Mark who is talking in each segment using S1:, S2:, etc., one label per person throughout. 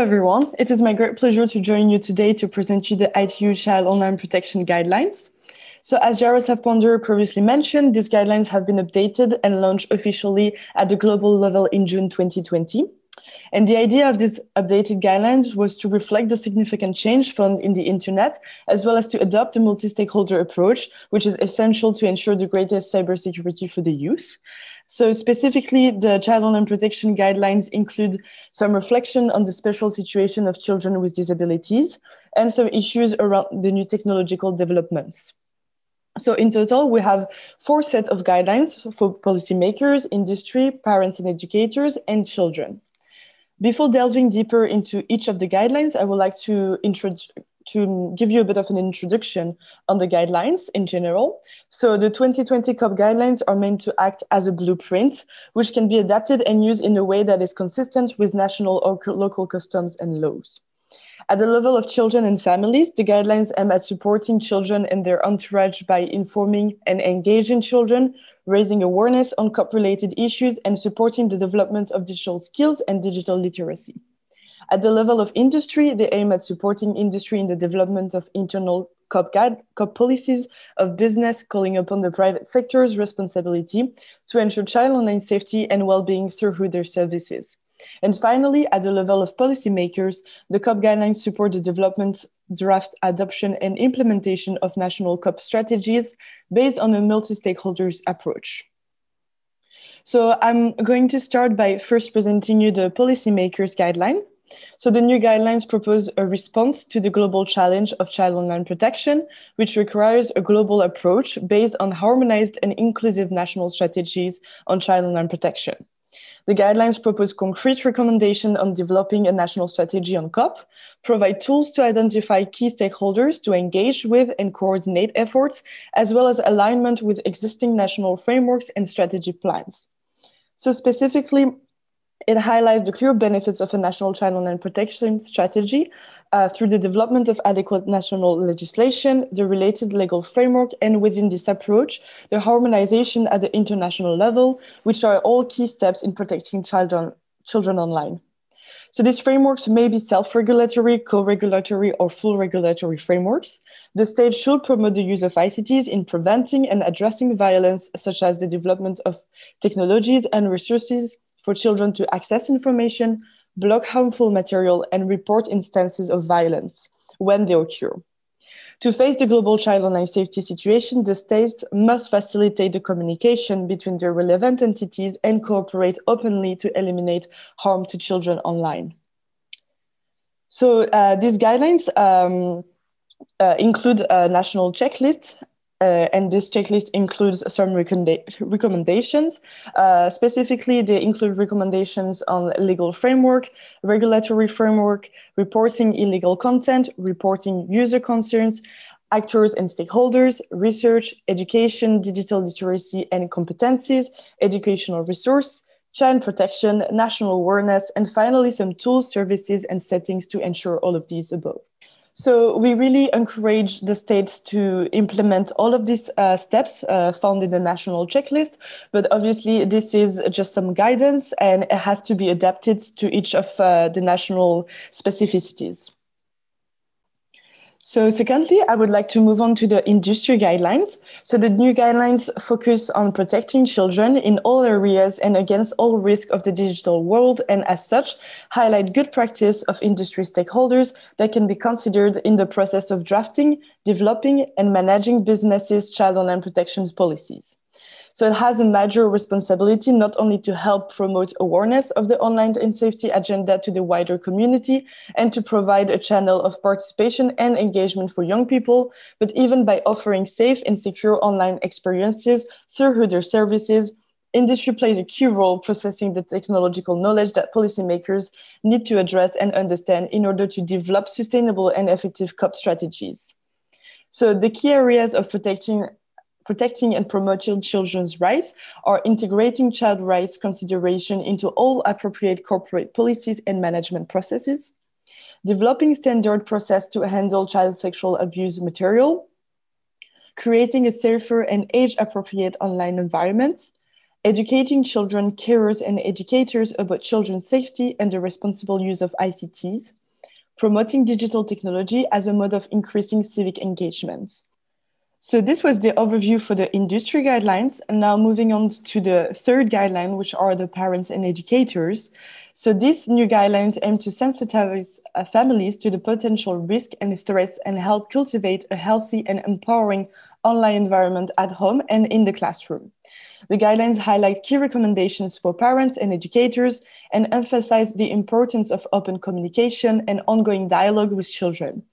S1: everyone. It is my great pleasure to join you today to present you the ITU Child Online Protection Guidelines. So as Jaroslav Ponder previously mentioned, these guidelines have been updated and launched officially at the global level in June 2020. And the idea of these updated guidelines was to reflect the significant change found in the internet, as well as to adopt a multi-stakeholder approach, which is essential to ensure the greatest cybersecurity for the youth. So specifically, the Child Online Protection Guidelines include some reflection on the special situation of children with disabilities and some issues around the new technological developments. So in total, we have 4 sets of guidelines for policymakers, industry, parents and educators, and children. Before delving deeper into each of the guidelines, I would like to give you a bit of an introduction on the guidelines in general. So the 2020 COP guidelines are meant to act as a blueprint, which can be adapted and used in a way that is consistent with national or local customs and laws. At the level of children and families, the guidelines aim at supporting children and their entourage by informing and engaging children, raising awareness on COP-related issues, and supporting the development of digital skills and digital literacy. At the level of industry, they aim at supporting industry in the development of internal COP policies of business, calling upon the private sector's responsibility to ensure child online safety and well-being through their services. And finally, at the level of policymakers, the COP guidelines support the development, draft, adoption, and implementation of national COP strategies based on a multi-stakeholders approach. So I'm going to start by first presenting you the policymakers guideline. So the new guidelines propose a response to the global challenge of child online protection, which requires a global approach based on harmonized and inclusive national strategies on child online protection. The guidelines propose concrete recommendations on developing a national strategy on COP, provide tools to identify key stakeholders to engage with and coordinate efforts, as well as alignment with existing national frameworks and strategy plans. So specifically, it highlights the clear benefits of a national child online protection strategy through the development of adequate national legislation, the related legal framework, and within this approach, the harmonization at the international level, which are all key steps in protecting children online. So these frameworks may be self-regulatory, co-regulatory, or full regulatory frameworks. The state should promote the use of ICTs in preventing and addressing violence, such as the development of technologies and resources for children to access information, block harmful material, and report instances of violence when they occur. To face the global child online safety situation, the states must facilitate the communication between the relevant entities and cooperate openly to eliminate harm to children online. So these guidelines include a national checklist, and this checklist includes some recommendations. Specifically, they include recommendations on legal framework, regulatory framework, reporting illegal content, reporting user concerns, actors and stakeholders, research, education, digital literacy and competencies, educational resource, child protection, national awareness, and finally, some tools, services, and settings to ensure all of these above. So we really encourage the states to implement all of these steps found in the national checklist, but obviously this is just some guidance and it has to be adapted to each of the national specificities. So secondly, I would like to move on to the industry guidelines. So the new guidelines focus on protecting children in all areas and against all risk of the digital world, and as such, highlight good practice of industry stakeholders that can be considered in the process of drafting, developing, and managing businesses' child online protection policies. So it has a major responsibility not only to help promote awareness of the online and safety agenda to the wider community and to provide a channel of participation and engagement for young people, but even by offering safe and secure online experiences through their services. Industry plays a key role processing the technological knowledge that policymakers need to address and understand in order to develop sustainable and effective COP strategies. So the key areas of protecting and promoting children's rights are integrating child rights consideration into all appropriate corporate policies and management processes, developing standard process to handle child sexual abuse material, creating a safer and age-appropriate online environment, educating children, carers, and educators about children's safety and the responsible use of ICTs, promoting digital technology as a mode of increasing civic engagement. So this was the overview for the industry guidelines. And now moving on to the third guideline, which are the parents and educators. So these new guidelines aim to sensitize families to the potential risk and threats and help cultivate a healthy and empowering online environment at home and in the classroom. The guidelines highlight key recommendations for parents and educators and emphasize the importance of open communication and ongoing dialogue with children.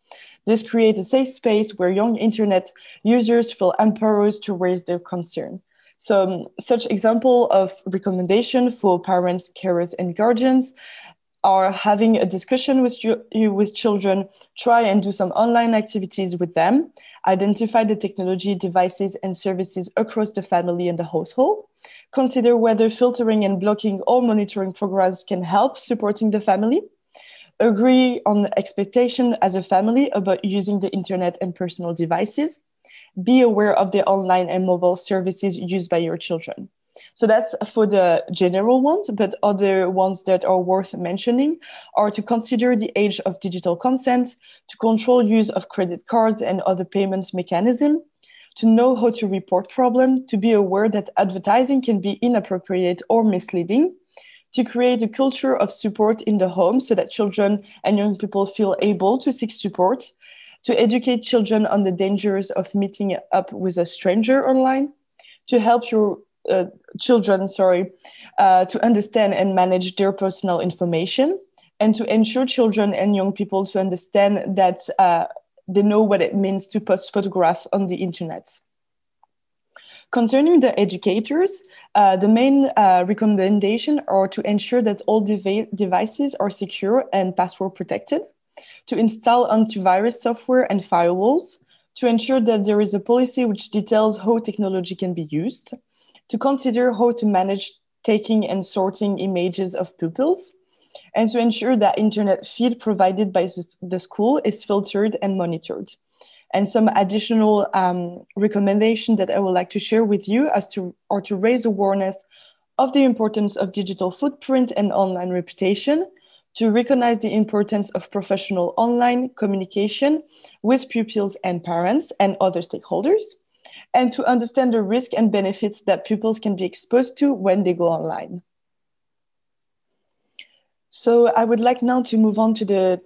S1: This creates a safe space where young internet users feel empowered to raise their concern. So such example of recommendation for parents, carers, and guardians are having a discussion with children, try and do some online activities with them, identify the technology, devices, and services across the family and the household, consider whether filtering and blocking or monitoring programs can help supporting the family, agree on the expectation as a family about using the internet and personal devices, be aware of the online and mobile services used by your children. So that's for the general ones, but other ones that are worth mentioning are to consider the age of digital consent, to control use of credit cards and other payment mechanisms, to know how to report problems, to be aware that advertising can be inappropriate or misleading, to create a culture of support in the home so that children and young people feel able to seek support, to educate children on the dangers of meeting up with a stranger online, to help your children, to understand and manage their personal information, and to ensure children and young people to understand that they know what it means to post photographs on the internet. Concerning the educators, the main recommendation are to ensure that all devices are secure and password protected, to install antivirus software and firewalls, to ensure that there is a policy which details how technology can be used, to consider how to manage taking and sorting images of pupils, and to ensure that internet feed provided by the school is filtered and monitored. And some additional recommendations that I would like to share with you are to raise awareness of the importance of digital footprint and online reputation, to recognize the importance of professional online communication with pupils and parents and other stakeholders, and to understand the risk and benefits that pupils can be exposed to when they go online. So I would like now to move on to the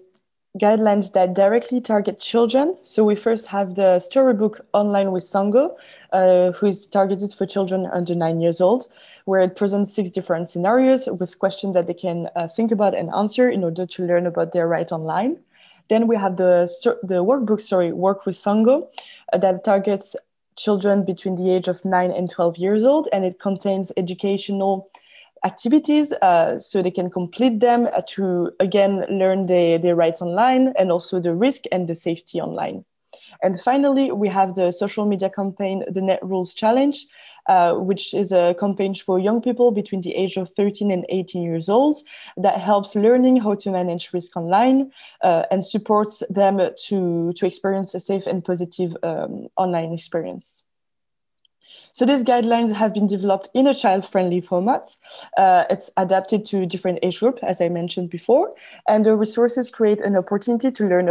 S1: guidelines that directly target children. So we first have the storybook Online with Sango, who is targeted for children under 9 years old, where it presents 6 different scenarios with questions that they can think about and answer in order to learn about their right online. Then we have the workbook, Work with Sango, that targets children between the age of 9 and 12 years old, and it contains educational activities so they can complete them to, again, learn their rights online and also the risk and the safety online. And finally, we have the social media campaign, the Net Rules Challenge, which is a campaign for young people between the age of 13 and 18 years old that helps learning how to manage risk online and supports them to experience a safe and positive online experience. So these guidelines have been developed in a child-friendly format. It's adapted to different age groups, as I mentioned before, and the resources create an opportunity to learn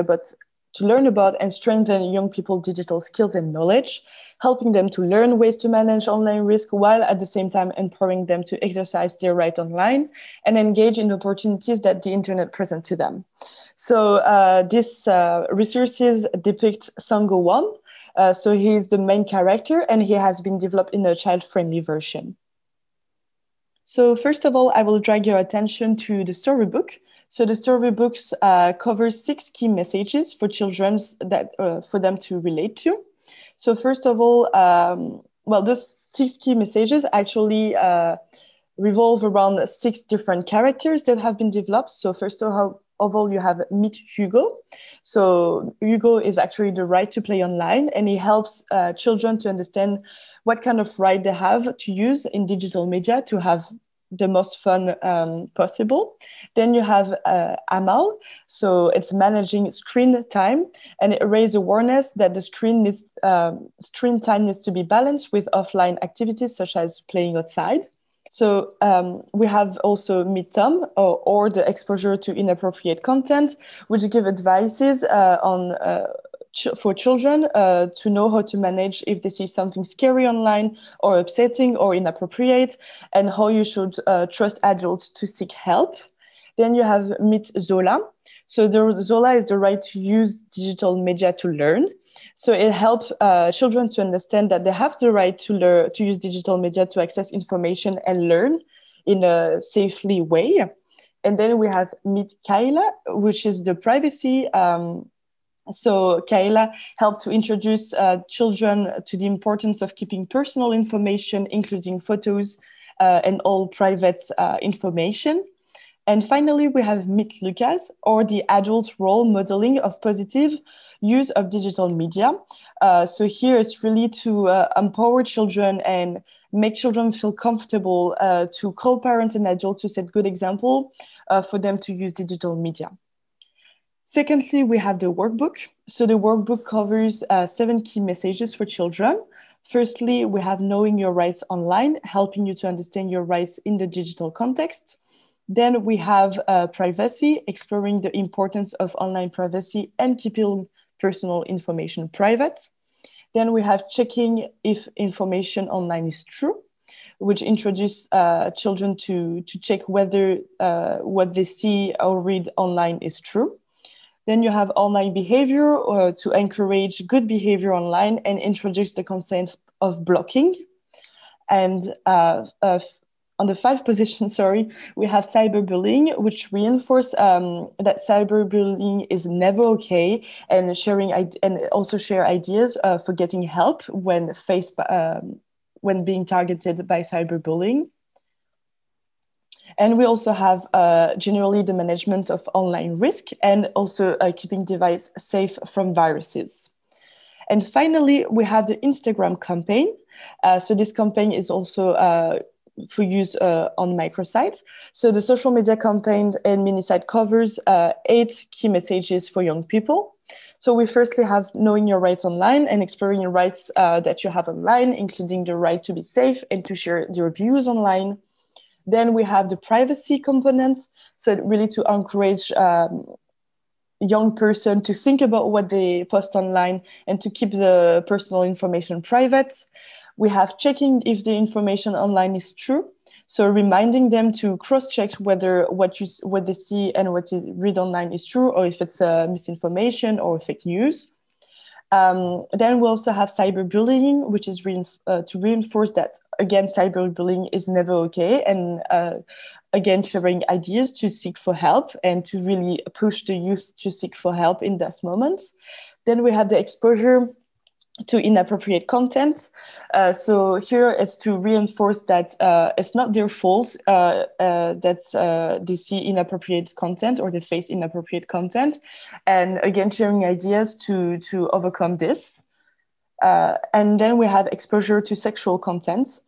S1: about and strengthen young people's digital skills and knowledge, helping them to learn ways to manage online risk while at the same time empowering them to exercise their right online and engage in opportunities that the internet presents to them. So these resources depict Sango 1. So he is the main character and he has been developed in a child-friendly version. So first of all, I will drag your attention to the storybook. So the storybooks covers 6 key messages for children for them to relate to. So first of all, those 6 key messages actually revolve around 6 different characters that have been developed. So first of all, you have Meet Hugo. So Hugo is actually the right to play online, and he helps children to understand what kind of right they have to use in digital media to have the most fun possible. Then you have Amal. So it's managing screen time, and it raises awareness that the screen time needs to be balanced with offline activities such as playing outside. So we have also midterm or the exposure to inappropriate content, which give advices for children to know how to manage if they see something scary online or upsetting or inappropriate, and how you should trust adults to seek help. Then you have Meet Zola. So the Zola is the right to use digital media to learn. So it helps children to understand that they have the right to use digital media to access information and learn in a safely way. And then we have Meet Kayla, which is the privacy. So Kayla helped to introduce children to the importance of keeping personal information, including photos and all private information. And finally, we have Meet Lucas, or the adult role modeling of positive use of digital media. So here it's really to empower children and make children feel comfortable to call parents and adults to set good example for them to use digital media. Secondly, we have the workbook. So the workbook covers 7 key messages for children. Firstly, we have knowing your rights online, helping you to understand your rights in the digital context. Then we have privacy, exploring the importance of online privacy and keeping personal information private. Then we have checking if information online is true, which introduce children to check whether what they see or read online is true. Then you have online behavior to encourage good behavior online and introduce the concept of blocking. And on the 5th position, we have cyberbullying, which reinforce that cyberbullying is never okay, and and also share ideas for getting help when being targeted by cyberbullying. And we also have generally the management of online risk and also keeping device safe from viruses. And finally, we have the Instagram campaign. So this campaign is also for use on microsite. So the social media campaign and mini site covers 8 key messages for young people. So we firstly have knowing your rights online and exploring your rights that you have online, including the right to be safe and to share your views online. Then we have the privacy component. So really to encourage young person to think about what they post online and to keep the personal information private. We have checking if the information online is true. So reminding them to cross-check whether what they see and what you read online is true, or if it's misinformation or fake news. Then we also have cyberbullying, which is to reinforce that, again, cyberbullying is never okay. And again, sharing ideas to seek for help and to really push the youth to seek for help in this moment. Then we have the exposure to inappropriate content. So here it's to reinforce that it's not their fault that they see inappropriate content or they face inappropriate content. And again, sharing ideas to overcome this. And then we have exposure to sexual content.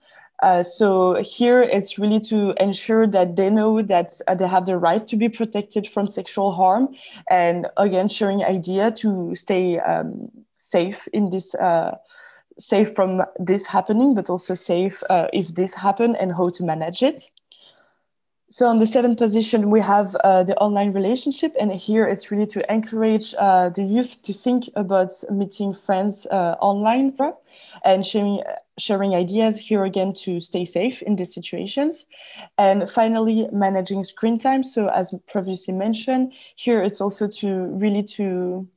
S1: So here it's really to ensure that they know that they have the right to be protected from sexual harm. And again, sharing idea to stay safe in this, safe from this happening, but also safe if this happen and how to manage it. So on the 7th position, we have the online relationship. And here it's really to encourage the youth to think about meeting friends online and sharing ideas here again to stay safe in these situations. And finally, managing screen time. So as previously mentioned, here it's also to really to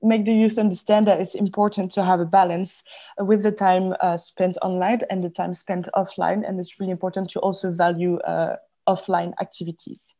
S1: make the youth understand that it's important to have a balance with the time spent online and the time spent offline. And it's really important to also value offline activities.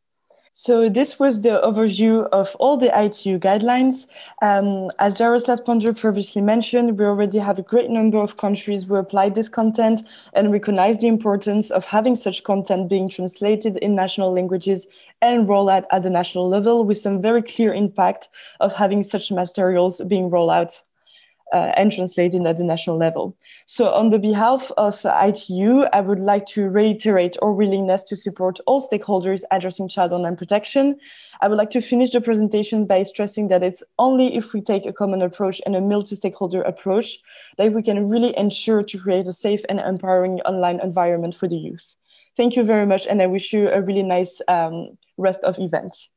S1: So this was the overview of all the ITU guidelines. As Jaroslav Ponder previously mentioned, we already have a great number of countries who apply this content and recognize the importance of having such content being translated in national languages and rolled out at the national level, with some very clear impact of having such materials being rolled out. and translated at the national level. So on the behalf of ITU, I would like to reiterate our willingness to support all stakeholders addressing child online protection. I would like to finish the presentation by stressing that it's only if we take a common approach and a multi-stakeholder approach that we can really ensure to create a safe and empowering online environment for the youth. Thank you very much, and I wish you a really nice rest of events.